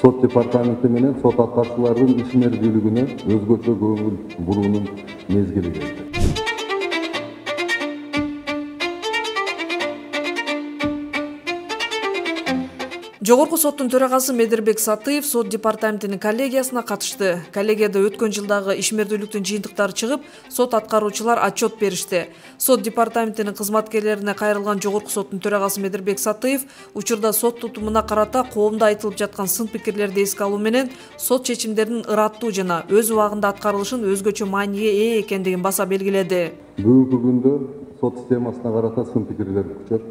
Сот департаменти менен сот аткарчылардын ишмердүүлүгүнө өзгөчө көңүл буруунун мезгили келди. Жогорку соттун төрагасы Медербек Сатыев сот департаментинин коллегиясына катышты. Коллегияда өткөн жылдагы ишмердүүлүктүн жыйынтыктары чыгып, сот аткаруучулар отчет беришти. Сот департаментинин кызматкерлерине кайрылган жогорку соттун төрагасы Медербек Сатыев учурда сот тутумуна карата коомдо айтылып жаткан сын пикирлерди эске алуу менен сот чечимдеринин ыраттуу жана өз убагында аткарылышын өзгөчө мааниге ээ экендигин баса белгиледи. Бүгүнкү күндө сот системасына карата сын пикирлер көчөп,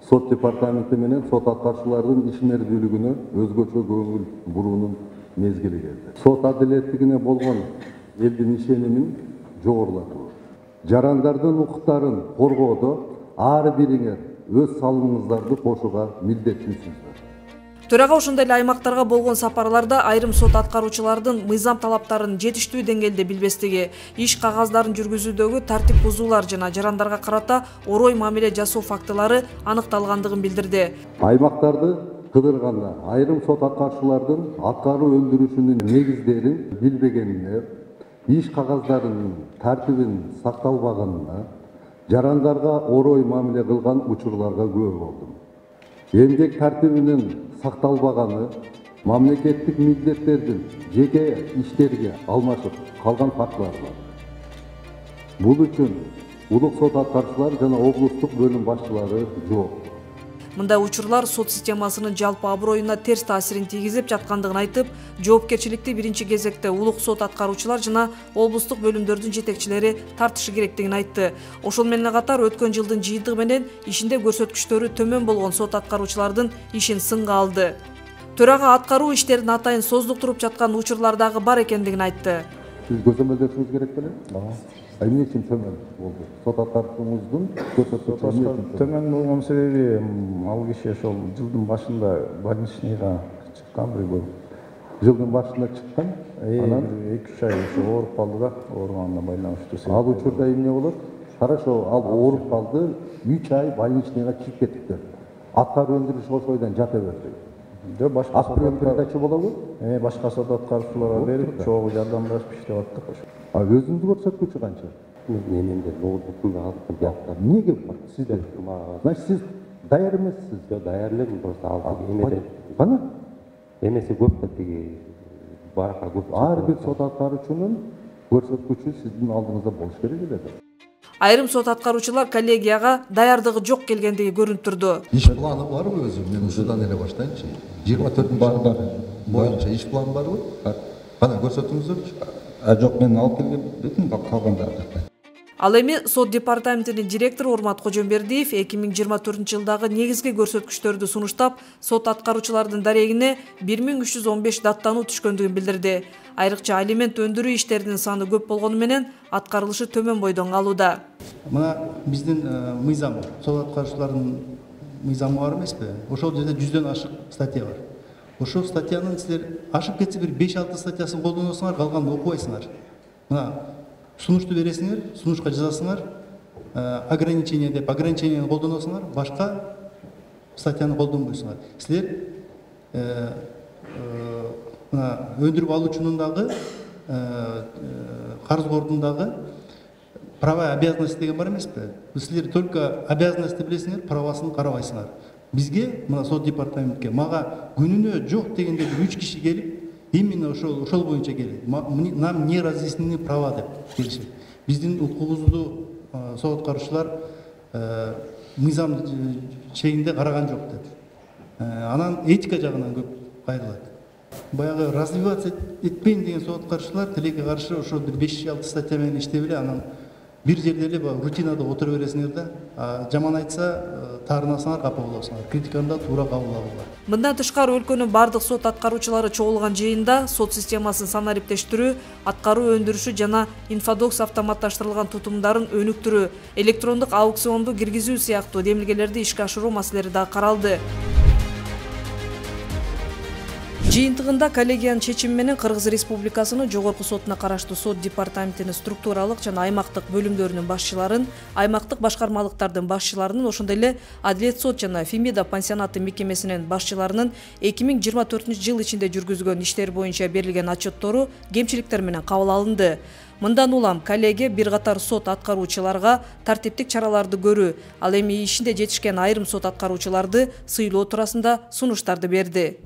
сот департаменти менен сот аткарчылардын ишмердүүлүгүнө өзгөчө көңүл буруунун мезгили келди. Сот адилеттигине болгон элдин ишенимин жогорулатуу, жарандардын укуктарын коргоодо ар бириңер өз салымыңыздарды кошууга милдеттүүсүздөр. Төрага ошондой эле аймактарга болгон сапарларда айрым сот аткаруучулардын мыйзам талаптарын жетиштүү деңгээлде билбестиги, иш кагаздарын жүргүзүүдөгү тартип бузуулар жана жарандарга карата орой мамиле жасоо фактылары аныкталгандыгын билдирди. Аймактарды кыдырганда айрым сот аткарчылардын аткаруу өндүрүшүнүн негиздерин билбегенине, иш кагаздарынын тартибин сакталбаганына, жарандарга орой мамиле кылган учурларга күбө болдум. Эмгек тартибинин сакталбаганы, мамлекеттик милдеттердин жеке иштерге алмашып калган фактылар бар. Бул үчүн улук сот аткарчылар жана облустук бөлүм башчылары жооп. Мындай учурлар сот системасынын жалпы аброюна терс таасирин тийгизип жаткандыгын айтып, жоопкерчиликти биринчи кезекте улук сот аткаруучулар жана облустук бөлүмдөрдүн жетекчилери тартышы керектигин айтты. Ошол менен катар өткөн жылдын жыйынтыгы менен ишинде көрсөткүчтөрү төмөн болгон сот аткаруучулардын ишин сынга алды. Төрага аткаруу иштерин атайын создуктуруп жаткан учурлар дагы бар экендигин айтты. Сиз көзөмөлдөшүңүз керек беле? Эмне үчүн төмөн болду? Сот аткаруучуңуздун көрсөткүчү төмөн болгон себеби ал киши ошол жылдын башында больничныйга чыккан бирөө. Жылдын башында чыккан, анан 2-3 ай ооруп калды да, ооруганына байланыштуу. Ал учурда эмне болот? Хорошо, ал ооруп калды, 3 ай больничныйга чыгып кетиптир. Аткаруу өндүрүш ошойдон жата берди. Жок, башка передача болобу? Башка сот аткаруучуларга берип, чогуу жардамдашып иштеп аттык ошо. Өзүңүздү көрсөткүчү канча? Менде ноутбуктун алдым жакта. Эмнеге бар? Сизде? Значит, сиз даяр эмессиз. Жок, даяр элем, просто алдым. Эмеде. Кана? Эмеси көп да тиги баракка көп. Ар бир сот аткаруучунун көрсөткүчү сиздин алдыңызда болуш керек эле. Айрым сот аткаруучулар коллегияга даярдыгы жок келгендиги көрүнүп турду. Иш планы барбы өзү? Мен ушудан эле баштайынчы. 24 бар. Боюнча иш планы барбы? Кана көрсөтүңүздөрчү. Жок, мен алып келген бетим калгандарды. Ал эми сот департаментинин директору Урмат Кожомбердиев 2024-жылдагы негизги көрсөткүчтөрдү сунуштап, сот аткаруучулардын дарегине 1315 даттануу түшкөндүгүн билдирди. Айрыкча алимент өндүрүү иштеринин саны көп болгону менен аткарылышы төмөн бойдон калууда. Мына биздин мыйзам, сот аткаруучулардын мыйзамы бар эмеспи? Ошол жерде 100дөн ашык статья бар. Ошол статьянын силер ашып кетсе бир 5-6 статьясын колдоносуңар, калганын окубайсыңар. Мына сунушту бересиңер, сунушка жазасыңар, ограничение деп ограничениени колдоносуңар, башка статьяны колдонбойсуңар. Силер мына өндүрүп алуучунун дагы карызгордун дагы права и обязанности деген бар эмеспи? Силер только обязанности билесиңер, правасын карабайсыңар. Бизге мына сот департаментке мага күнүнө жок дегенде 3 киши келип, именно ошол боюнча келет. Нам не разъяснены права деп келишет. Биздин укугубузду сот аткаруучулар мыйзам чегинде караган жок деп. Анан этика жагынан көп кайрылат. Баягы развиваться этпейин деген сот аткаруучулар тилекке каршы ошо бир 5-6 статья менен иштеп эле анан бир жерде эле рутинада отура бересиңер да, жаман айтса таарынасыңар, капа болосуңар. Критиканы да туура кабыл алууга. Мындан тышкары өлкөнүн бардык сот аткаруучулары чогулган жыйында сот системасын санариптештирүү, аткаруу өндүрүшү жана инфодокс автоматташтырылган тутумдарын өнүктүрүү, электрондук аукционду киргизүү сыяктуу демилгелерди ишке ашыруу маселелери да каралды. Жыйынтыгында коллегиянын чечими менен Кыргыз Республикасынын Жогорку сотуна караштуу сот департаментинин структуралык жана аймактык бөлүмдөрүнүн башчыларын, аймактык башкармалыктардын башчыларынын, ошондой эле Адилет сот жана Фемида пансионаты мекемесинин башчыларынын 2024 жыл ичинде жүргүзгөн иштер боюнча берилген отчеттору кемчиликтер менен кабыл алынды. Мындан улам коллегия бир катар сот аткаруучуларга тартиптик чараларды көрүү, ал эми ишинде жетишкен айрым сот аткаруучуларды сыйлоо туурасында сунуштарды берди.